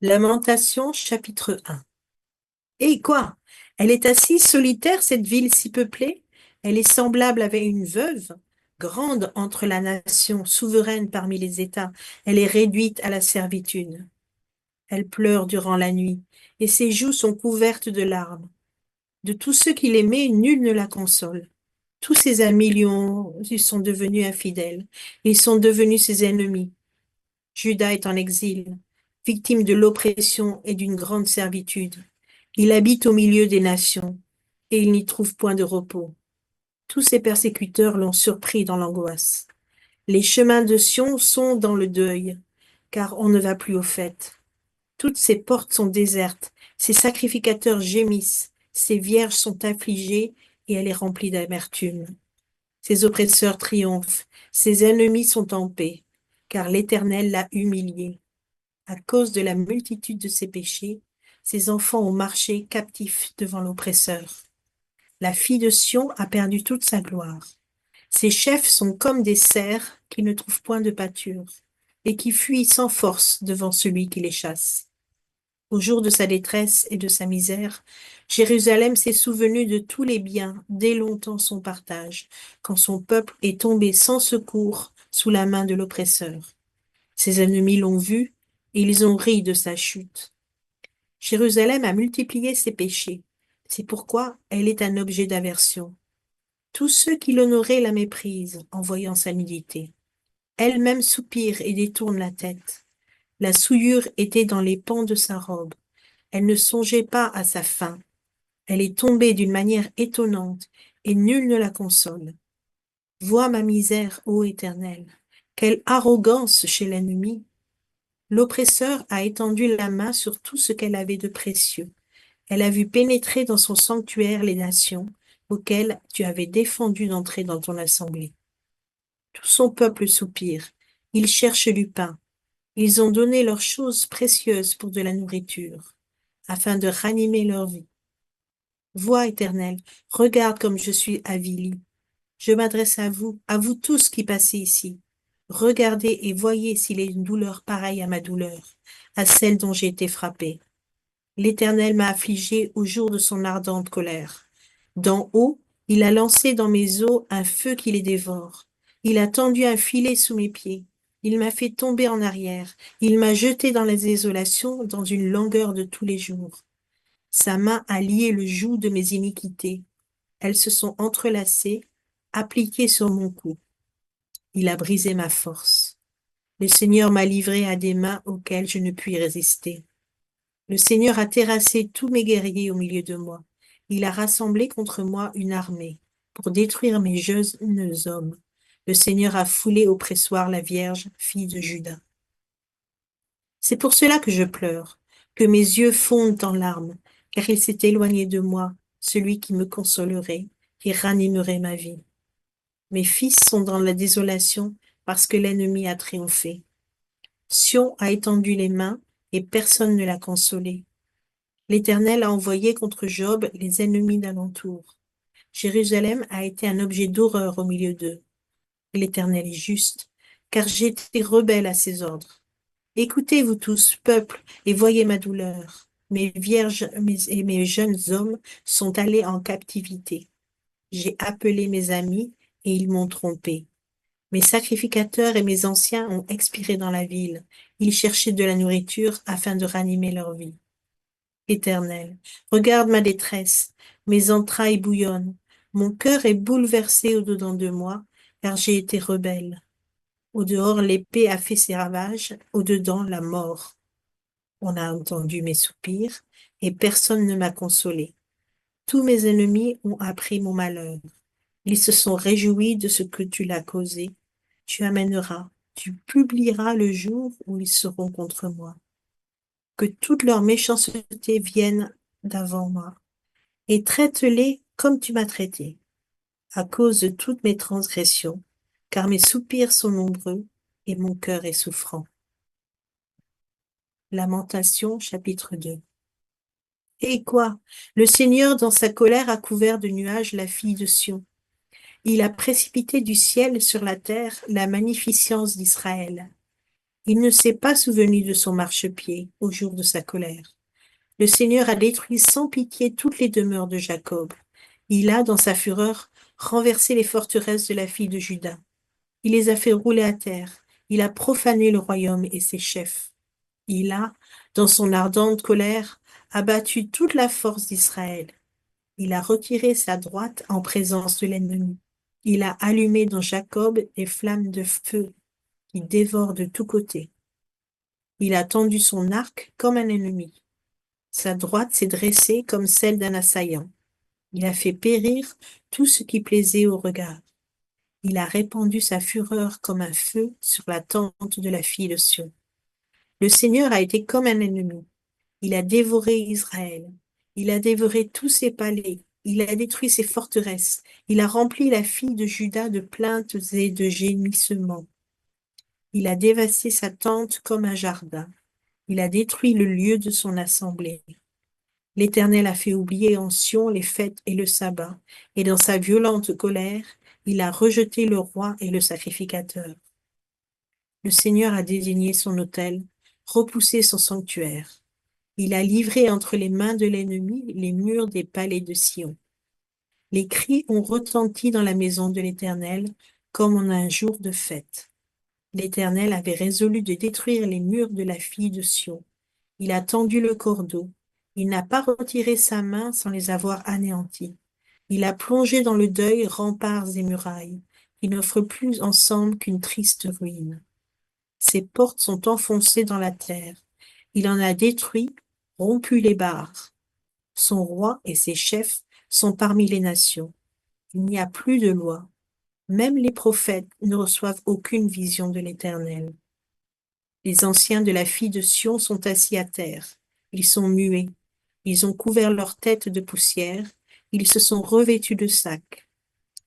Lamentation, chapitre 1. Et quoi? Elle est assise solitaire, cette ville si peuplée? Elle est semblable avec une veuve, grande entre la nation, souveraine parmi les États. Elle est réduite à la servitude. Elle pleure durant la nuit, et ses joues sont couvertes de larmes. De tous ceux qui l'aimaient, nul ne la console. Tous ses amis ils sont devenus infidèles. Ils sont devenus ses ennemis. Juda est en exil, victime de l'oppression et d'une grande servitude. Il habite au milieu des nations, et il n'y trouve point de repos. Tous ses persécuteurs l'ont surpris dans l'angoisse. Les chemins de Sion sont dans le deuil, car on ne va plus aux fêtes. Toutes ses portes sont désertes, ses sacrificateurs gémissent, ses vierges sont affligées, et elle est remplie d'amertume. Ses oppresseurs triomphent, ses ennemis sont en paix, car l'Éternel l'a humiliée. À cause de la multitude de ses péchés, ses enfants ont marché captifs devant l'oppresseur. La fille de Sion a perdu toute sa gloire. Ses chefs sont comme des cerfs qui ne trouvent point de pâture et qui fuient sans force devant celui qui les chasse. Au jour de sa détresse et de sa misère, Jérusalem s'est souvenue de tous les biens dès longtemps son partage, quand son peuple est tombé sans secours sous la main de l'oppresseur. Ses ennemis l'ont vu et ils ont ri de sa chute. Jérusalem a multiplié ses péchés. C'est pourquoi elle est un objet d'aversion. Tous ceux qui l'honoraient la méprisent en voyant sa nudité. Elle-même soupire et détourne la tête. La souillure était dans les pans de sa robe. Elle ne songeait pas à sa fin. Elle est tombée d'une manière étonnante et nul ne la console. Vois ma misère, ô Éternel. Quelle arrogance chez l'ennemi. L'oppresseur a étendu la main sur tout ce qu'elle avait de précieux. Elle a vu pénétrer dans son sanctuaire les nations auxquelles tu avais défendu d'entrer dans ton assemblée. Tout son peuple soupire. Ils cherchent du pain. Ils ont donné leurs choses précieuses pour de la nourriture, afin de ranimer leur vie. Vois, Éternel, regarde comme je suis avilie. Je m'adresse à vous tous qui passez ici. Regardez et voyez s'il est une douleur pareille à ma douleur, à celle dont j'ai été frappée. L'Éternel m'a affligé au jour de son ardente colère. D'en haut, il a lancé dans mes os un feu qui les dévore. Il a tendu un filet sous mes pieds. Il m'a fait tomber en arrière. Il m'a jeté dans la désolation, dans une langueur de tous les jours. Sa main a lié le joug de mes iniquités. Elles se sont entrelacées, appliquées sur mon cou. Il a brisé ma force. Le Seigneur m'a livré à des mains auxquelles je ne puis résister. Le Seigneur a terrassé tous mes guerriers au milieu de moi. Il a rassemblé contre moi une armée pour détruire mes jeunes hommes. Le Seigneur a foulé au pressoir la Vierge, fille de Juda. C'est pour cela que je pleure, que mes yeux fondent en larmes, car il s'est éloigné de moi, celui qui me consolerait, qui ranimerait ma vie. Mes fils sont dans la désolation parce que l'ennemi a triomphé. Sion a étendu les mains et personne ne l'a consolé. L'Éternel a envoyé contre Job les ennemis d'alentour. Jérusalem a été un objet d'horreur au milieu d'eux. L'Éternel est juste, car j'ai été rebelle à ses ordres. Écoutez, vous tous, peuple, et voyez ma douleur. Mes vierges et mes jeunes hommes sont allés en captivité. J'ai appelé mes amis, et ils m'ont trompé. Mes sacrificateurs et mes anciens ont expiré dans la ville. Ils cherchaient de la nourriture afin de ranimer leur vie. Éternel, regarde ma détresse, mes entrailles bouillonnent, mon cœur est bouleversé au-dedans de moi, car j'ai été rebelle. Au dehors, l'épée a fait ses ravages, au dedans, la mort. On a entendu mes soupirs, et personne ne m'a consolé. Tous mes ennemis ont appris mon malheur. Ils se sont réjouis de ce que tu l'as causé. Tu amèneras, tu publieras le jour où ils seront contre moi. Que toute leur méchanceté vienne d'avant moi, et traite-les comme tu m'as traité, à cause de toutes mes transgressions, car mes soupirs sont nombreux et mon cœur est souffrant. Lamentation, chapitre 2. Et quoi? Le Seigneur, dans sa colère, a couvert de nuages la fille de Sion. Il a précipité du ciel sur la terre la magnificence d'Israël. Il ne s'est pas souvenu de son marchepied au jour de sa colère. Le Seigneur a détruit sans pitié toutes les demeures de Jacob. Il a, dans sa fureur, renversé les forteresses de la fille de Juda. Il les a fait rouler à terre. Il a profané le royaume et ses chefs. Il a, dans son ardente colère, abattu toute la force d'Israël. Il a retiré sa droite en présence de l'ennemi. Il a allumé dans Jacob des flammes de feu qui dévorent de tous côtés. Il a tendu son arc comme un ennemi. Sa droite s'est dressée comme celle d'un assaillant. Il a fait périr tout ce qui plaisait au regard. Il a répandu sa fureur comme un feu sur la tente de la fille de Sion. Le Seigneur a été comme un ennemi. Il a dévoré Israël. Il a dévoré tous ses palais. Il a détruit ses forteresses. Il a rempli la fille de Juda de plaintes et de gémissements. Il a dévasté sa tente comme un jardin. Il a détruit le lieu de son assemblée. L'Éternel a fait oublier en Sion les fêtes et le sabbat, et dans sa violente colère, il a rejeté le roi et le sacrificateur. Le Seigneur a désigné son autel, repoussé son sanctuaire. Il a livré entre les mains de l'ennemi les murs des palais de Sion. Les cris ont retenti dans la maison de l'Éternel comme en un jour de fête. L'Éternel avait résolu de détruire les murs de la fille de Sion. Il a tendu le cordeau. Il n'a pas retiré sa main sans les avoir anéantis. Il a plongé dans le deuil remparts et murailles, qui n'offrent plus ensemble qu'une triste ruine. Ses portes sont enfoncées dans la terre. Il en a détruit, rompu les barres. Son roi et ses chefs sont parmi les nations. Il n'y a plus de loi. Même les prophètes ne reçoivent aucune vision de l'Éternel. Les anciens de la fille de Sion sont assis à terre. Ils sont muets. Ils ont couvert leur tête de poussière. Ils se sont revêtus de sacs.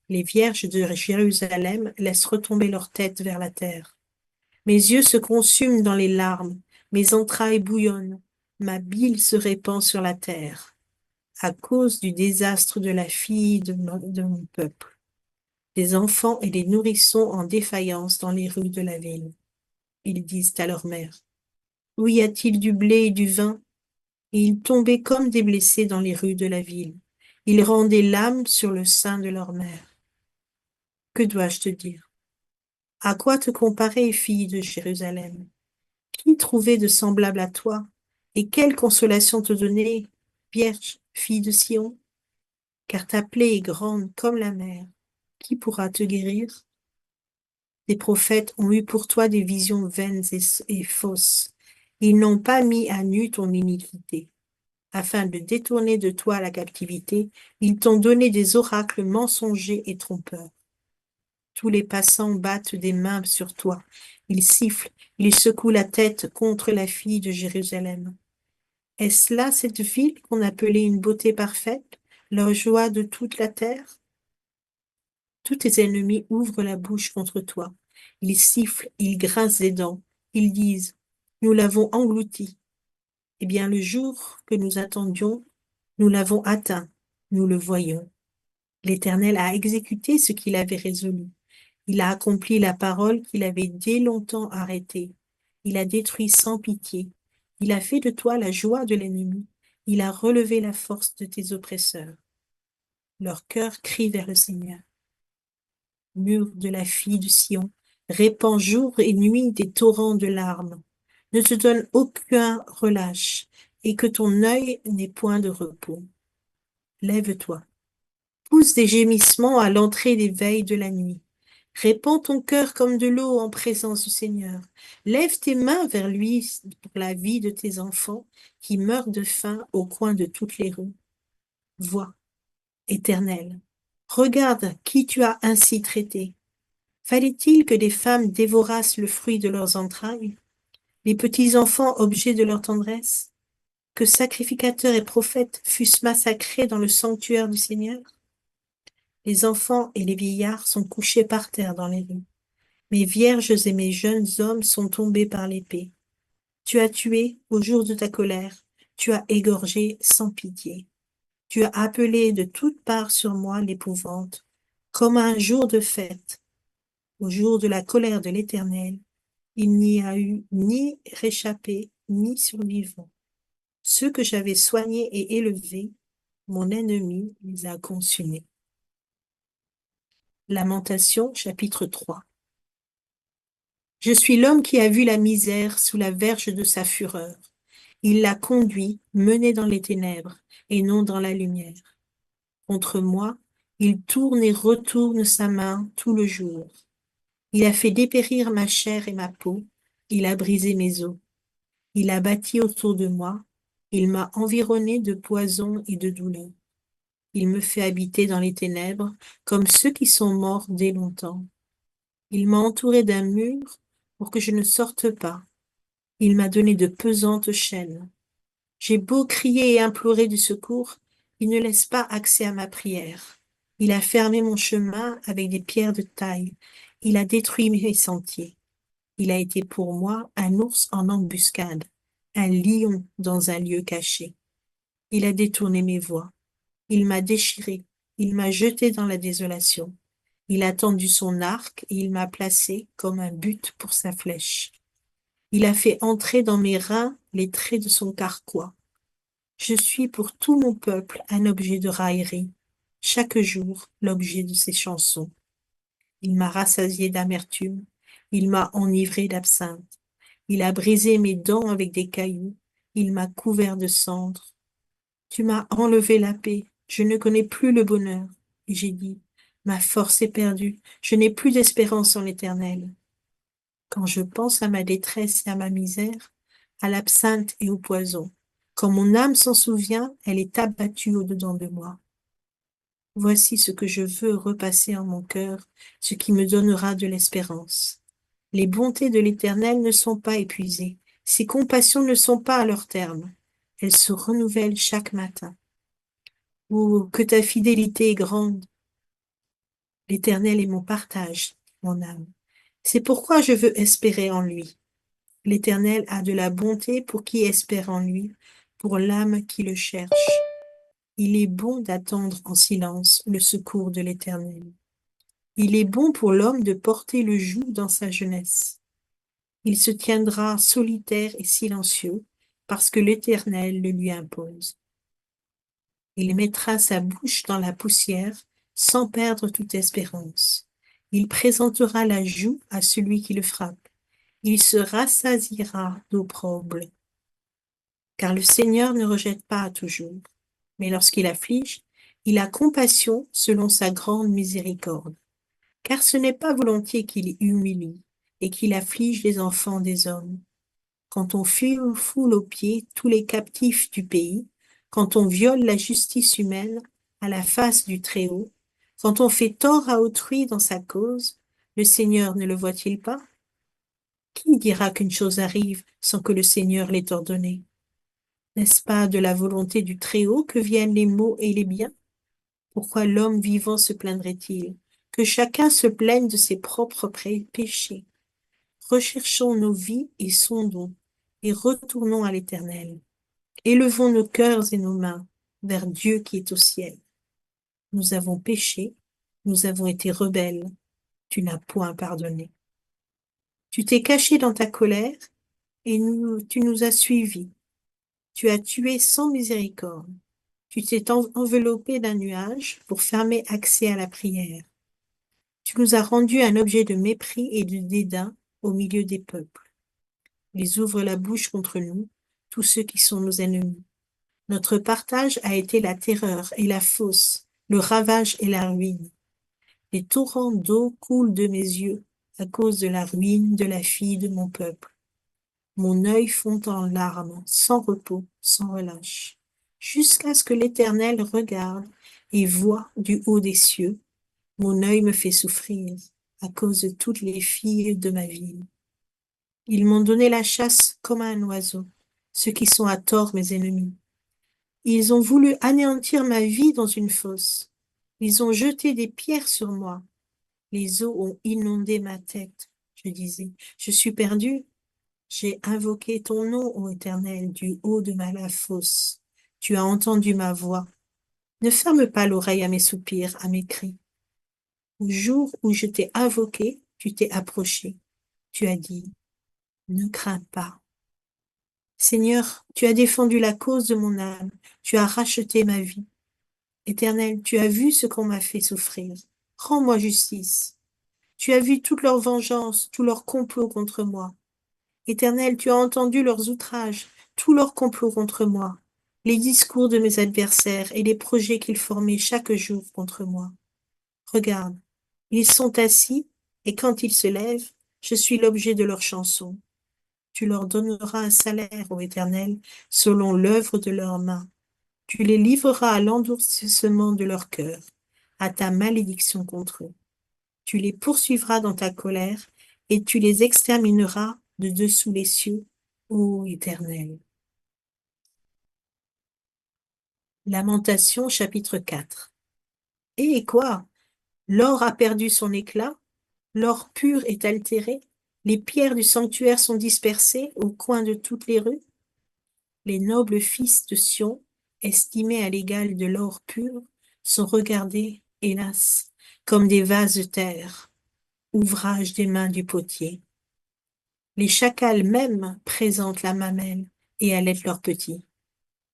Les vierges de Jérusalem laissent retomber leur tête vers la terre. Mes yeux se consument dans les larmes. Mes entrailles bouillonnent. Ma bile se répand sur la terre à cause du désastre de la fille de mon peuple. Des enfants et des nourrissons en défaillance dans les rues de la ville. Ils disent à leur mère, où y a-t-il du blé et du vin? Et ils tombaient comme des blessés dans les rues de la ville. Ils rendaient l'âme sur le sein de leur mère. Que dois-je te dire? À quoi te comparer, fille de Jérusalem? Qui trouver de semblable à toi? Et quelle consolation te donner, vierge, fille de Sion? Car ta plaie est grande comme la mer. Qui pourra te guérir? Des prophètes ont eu pour toi des visions vaines et fausses. Ils n'ont pas mis à nu ton iniquité. Afin de détourner de toi la captivité, ils t'ont donné des oracles mensongers et trompeurs. Tous les passants battent des mains sur toi. Ils sifflent, ils secouent la tête contre la fille de Jérusalem. Est-ce là cette ville qu'on appelait une beauté parfaite, leur joie de toute la terre? Tous tes ennemis ouvrent la bouche contre toi. Ils sifflent, ils grincent des dents. Ils disent, nous l'avons englouti. Eh bien, le jour que nous attendions, nous l'avons atteint, nous le voyons. L'Éternel a exécuté ce qu'il avait résolu. Il a accompli la parole qu'il avait dès longtemps arrêtée. Il a détruit sans pitié. Il a fait de toi la joie de l'ennemi. Il a relevé la force de tes oppresseurs. Leur cœur crie vers le Seigneur. Mur de la fille de Sion, répand jour et nuit des torrents de larmes. Ne te donne aucun relâche, et que ton œil n'ait point de repos. Lève-toi, pousse des gémissements à l'entrée des veilles de la nuit. Répands ton cœur comme de l'eau en présence du Seigneur. Lève tes mains vers lui pour la vie de tes enfants qui meurent de faim au coin de toutes les rues. Vois, Éternel, regarde qui tu as ainsi traité. Fallait-il que des femmes dévorassent le fruit de leurs entrailles, les petits enfants objets de leur tendresse, que sacrificateurs et prophètes fussent massacrés dans le sanctuaire du Seigneur? Les enfants et les vieillards sont couchés par terre dans les rues. Mes vierges et mes jeunes hommes sont tombés par l'épée. Tu as tué au jour de ta colère, tu as égorgé sans pitié. Tu as appelé de toutes parts sur moi l'épouvante, comme un jour de fête, au jour de la colère de l'Éternel. Il n'y a eu ni réchappé, ni survivant. Ceux que j'avais soignés et élevés, mon ennemi les a consumés. Lamentation, chapitre 3. Je suis l'homme qui a vu la misère sous la verge de sa fureur. Il l'a conduit, mené dans les ténèbres, et non dans la lumière. Contre moi, il tourne et retourne sa main tout le jour. Il a fait dépérir ma chair et ma peau, il a brisé mes os. Il a bâti autour de moi, il m'a environné de poison et de douleur. Il me fait habiter dans les ténèbres, comme ceux qui sont morts dès longtemps. Il m'a entouré d'un mur pour que je ne sorte pas. Il m'a donné de pesantes chaînes. J'ai beau crier et implorer du secours, il ne laisse pas accès à ma prière. Il a fermé mon chemin avec des pierres de taille. Il a détruit mes sentiers. Il a été pour moi un ours en embuscade, un lion dans un lieu caché. Il a détourné mes voies. Il m'a déchiré. Il m'a jeté dans la désolation. Il a tendu son arc et il m'a placé comme un but pour sa flèche. Il a fait entrer dans mes reins les traits de son carquois. Je suis pour tout mon peuple un objet de raillerie, chaque jour l'objet de ses chansons. Il m'a rassasié d'amertume, il m'a enivré d'absinthe, il a brisé mes dents avec des cailloux, il m'a couvert de cendres. Tu m'as enlevé la paix, je ne connais plus le bonheur. Et j'ai dit, ma force est perdue, je n'ai plus d'espérance en l'Éternel. Quand je pense à ma détresse et à ma misère, à l'absinthe et au poison, quand mon âme s'en souvient, elle est abattue au-dedans de moi. Voici ce que je veux repasser en mon cœur, ce qui me donnera de l'espérance. Les bontés de l'Éternel ne sont pas épuisées, ses compassions ne sont pas à leur terme. Elles se renouvellent chaque matin. Oh, que ta fidélité est grande! L'Éternel est mon partage, mon âme. C'est pourquoi je veux espérer en lui. L'Éternel a de la bonté pour qui espère en lui, pour l'âme qui le cherche. Il est bon d'attendre en silence le secours de l'Éternel. Il est bon pour l'homme de porter le joug dans sa jeunesse. Il se tiendra solitaire et silencieux, parce que l'Éternel le lui impose. Il mettra sa bouche dans la poussière, sans perdre toute espérance. Il présentera la joue à celui qui le frappe. Il se rassasiera d'opprobre. Car le Seigneur ne rejette pas toujours, mais lorsqu'il afflige, il a compassion selon sa grande miséricorde. Car ce n'est pas volontiers qu'il humilie et qu'il afflige les enfants des hommes. Quand on foule aux pieds tous les captifs du pays, quand on viole la justice humaine à la face du Très-Haut, quand on fait tort à autrui dans sa cause, le Seigneur ne le voit-il pas? Qui dira qu'une chose arrive sans que le Seigneur l'ait ordonnée? N'est-ce pas de la volonté du Très-Haut que viennent les maux et les biens? Pourquoi l'homme vivant se plaindrait-il? Que chacun se plaigne de ses propres péchés. Recherchons nos vies et sondons, et retournons à l'Éternel. Élevons nos cœurs et nos mains vers Dieu qui est au ciel. Nous avons péché, nous avons été rebelles, tu n'as point pardonné. Tu t'es caché dans ta colère, et tu nous as suivis. Tu as tué sans miséricorde. Tu t'es enveloppé d'un nuage pour fermer accès à la prière. Tu nous as rendus un objet de mépris et de dédain au milieu des peuples. Ils ouvrent la bouche contre nous, tous ceux qui sont nos ennemis. Notre partage a été la terreur et la fosse, le ravage et la ruine. Les torrents d'eau coulent de mes yeux à cause de la ruine de la fille de mon peuple. Mon œil fond en larmes, sans repos, sans relâche, jusqu'à ce que l'Éternel regarde et voit du haut des cieux. Mon œil me fait souffrir à cause de toutes les filles de ma ville. Ils m'ont donné la chasse comme à un oiseau, ceux qui sont à tort mes ennemis. Ils ont voulu anéantir ma vie dans une fosse. Ils ont jeté des pierres sur moi. Les eaux ont inondé ma tête. Je disais, je suis perdu. J'ai invoqué ton nom, ô Éternel, du haut de la fosse. Tu as entendu ma voix. Ne ferme pas l'oreille à mes soupirs, à mes cris. Au jour où je t'ai invoqué, tu t'es approché. Tu as dit, Ne crains pas. Seigneur, tu as défendu la cause de mon âme, tu as racheté ma vie. Éternel, tu as vu ce qu'on m'a fait souffrir. Rends-moi justice. Tu as vu toute leur vengeance, tout leur complot contre moi. Éternel, tu as entendu leurs outrages, tous leurs complots contre moi, les discours de mes adversaires et les projets qu'ils formaient chaque jour contre moi. Regarde, ils sont assis, et quand ils se lèvent, je suis l'objet de leurs chansons. Tu leur donneras un salaire, ô Éternel, selon l'œuvre de leurs mains. Tu les livreras à l'endurcissement de leur cœur, à ta malédiction contre eux. Tu les poursuivras dans ta colère, et tu les extermineras de dessous les cieux, ô Éternel. Lamentation chapitre 4. Et quoi? L'or a perdu son éclat, l'or pur est altéré, les pierres du sanctuaire sont dispersées au coin de toutes les rues. Les nobles fils de Sion, estimés à l'égal de l'or pur, sont regardés, hélas, comme des vases de terre, ouvrage des mains du potier. Les chacals même présentent la mamelle et allaitent leurs petits.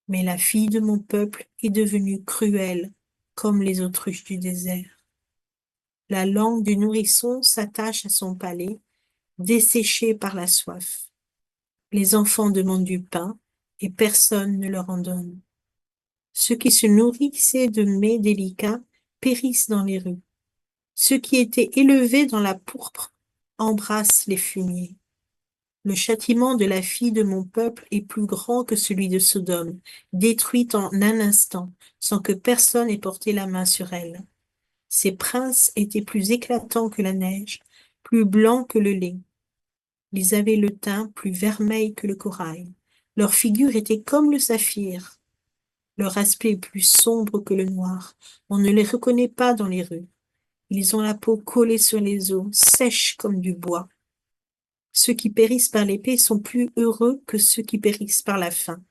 Mais la fille de mon peuple est devenue cruelle, comme les autruches du désert. La langue du nourrisson s'attache à son palais, desséché par la soif. Les enfants demandent du pain, et personne ne leur en donne. Ceux qui se nourrissaient de mets délicats périssent dans les rues. Ceux qui étaient élevés dans la pourpre embrassent les fumiers. Le châtiment de la fille de mon peuple est plus grand que celui de Sodome, détruite en un instant, sans que personne ait porté la main sur elle. Ses princes étaient plus éclatants que la neige, plus blancs que le lait. Ils avaient le teint plus vermeil que le corail. Leur figure était comme le saphir. Leur aspect est plus sombre que le noir. On ne les reconnaît pas dans les rues. Ils ont la peau collée sur les os, sèche comme du bois. Ceux qui périssent par l'épée sont plus heureux que ceux qui périssent par la faim.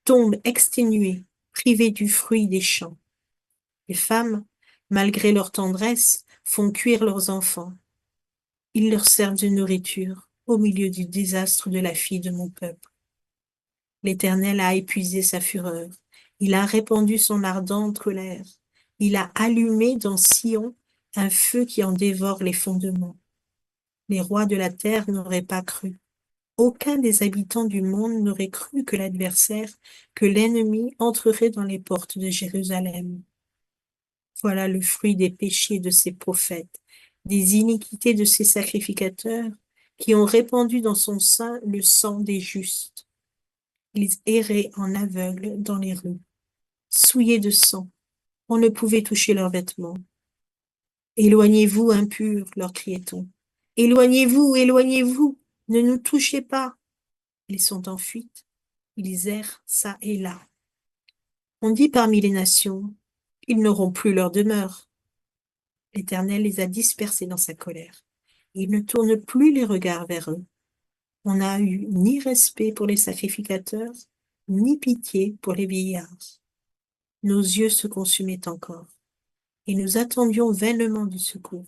Tombent exténués, privés du fruit des champs. Les femmes, malgré leur tendresse, font cuire leurs enfants. Ils leur servent de nourriture au milieu du désastre de la fille de mon peuple. L'Éternel a épuisé sa fureur. Il a répandu son ardente colère. Il a allumé dans Sion un feu qui en dévore les fondements. Les rois de la terre n'auraient pas cru. Aucun des habitants du monde n'aurait cru que l'adversaire, que l'ennemi entrerait dans les portes de Jérusalem. Voilà le fruit des péchés de ses prophètes, des iniquités de ses sacrificateurs, qui ont répandu dans son sein le sang des justes. Ils erraient en aveugles dans les rues, souillés de sang. On ne pouvait toucher leurs vêtements. Éloignez-vous, impurs, leur criait-on. Éloignez-vous, éloignez-vous, ne nous touchez pas. Ils sont en fuite, ils errent çà et là. On dit parmi les nations, ils n'auront plus leur demeure. L'Éternel les a dispersés dans sa colère. Il ne tourne plus les regards vers eux. On n'a eu ni respect pour les sacrificateurs, ni pitié pour les vieillards. Nos yeux se consumaient encore, et nous attendions vainement du secours.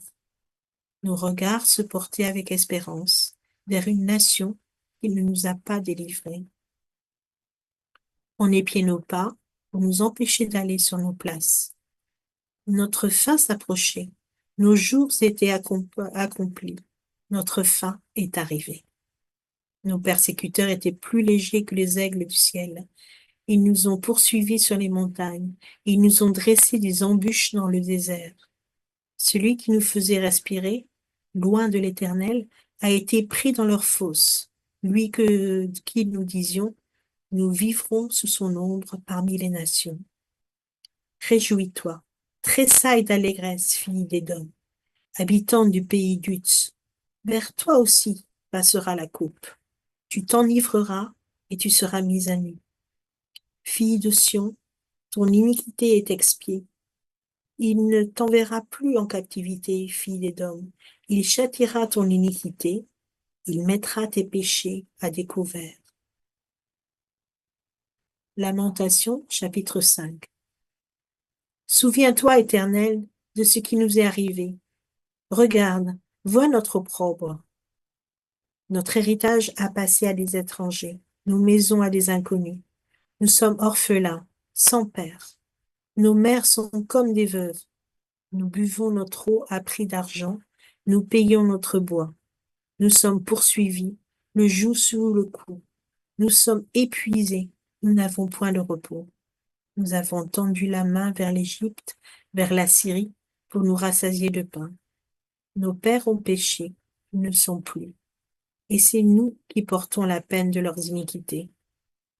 Nos regards se portaient avec espérance vers une nation qui ne nous a pas délivrés. On épiait nos pas pour nous empêcher d'aller sur nos places. Notre fin s'approchait, nos jours étaient accomplis, notre fin est arrivée. Nos persécuteurs étaient plus légers que les aigles du ciel. Ils nous ont poursuivis sur les montagnes, ils nous ont dressé des embûches dans le désert. Celui qui nous faisait respirer, loin de l'Éternel, a été pris dans leur fosse. Lui qui nous disions, nous vivrons sous son ombre parmi les nations. Réjouis-toi, tressaille d'allégresse, fille d'Édom, habitante du pays d'Uz. Vers toi aussi passera la coupe. Tu t'enivreras et tu seras mise à nu. Fille de Sion, ton iniquité est expiée. Il ne t'enverra plus en captivité, fille d'Édom. Il châtiera ton iniquité, il mettra tes péchés à découvert. Lamentation, chapitre 5. Souviens-toi, Éternel, de ce qui nous est arrivé. Regarde, vois notre opprobre. Notre héritage a passé à des étrangers, nos maisons à des inconnus. Nous sommes orphelins, sans père. Nos mères sont comme des veuves. Nous buvons notre eau à prix d'argent, nous payons notre bois. Nous sommes poursuivis, le joug sous le cou. Nous sommes épuisés, nous n'avons point de repos. Nous avons tendu la main vers l'Égypte, vers la Syrie, pour nous rassasier de pain. Nos pères ont péché, ils ne sont plus. Et c'est nous qui portons la peine de leurs iniquités.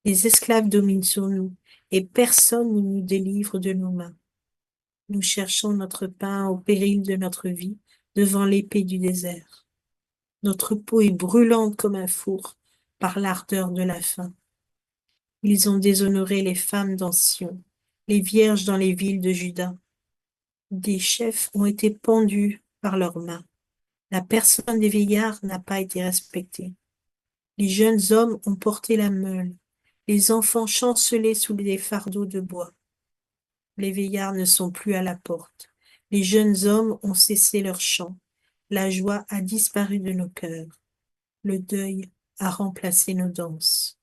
Les esclaves dominent sur nous, et personne ne nous délivre de nos mains. Nous cherchons notre pain au péril de notre vie, devant l'épée du désert. Notre peau est brûlante comme un four, par l'ardeur de la faim. Ils ont déshonoré les femmes dans Sion, les vierges dans les villes de Juda. Des chefs ont été pendus par leurs mains. La personne des vieillards n'a pas été respectée. Les jeunes hommes ont porté la meule, les enfants chancelaient sous des fardeaux de bois. Les vieillards ne sont plus à la porte. Les jeunes hommes ont cessé leur chant. La joie a disparu de nos cœurs. Le deuil a remplacé nos danses.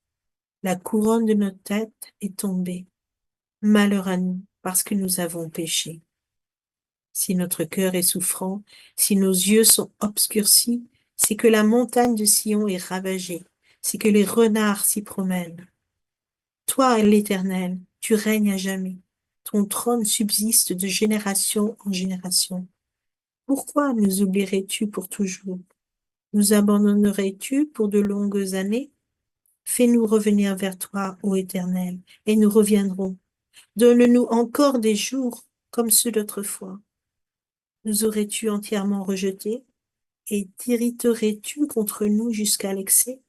La couronne de notre tête est tombée. Malheur à nous, parce que nous avons péché. Si notre cœur est souffrant, si nos yeux sont obscurcis, c'est que la montagne de Sion est ravagée, c'est que les renards s'y promènent. Toi, l'Éternel, tu règnes à jamais. Ton trône subsiste de génération en génération. Pourquoi nous oublierais-tu pour toujours? Nous abandonnerais-tu pour de longues années? Fais-nous revenir vers toi, ô Éternel, et nous reviendrons. Donne-nous encore des jours comme ceux d'autrefois. Nous aurais-tu entièrement rejetés et t'irriterais-tu contre nous jusqu'à l'excès?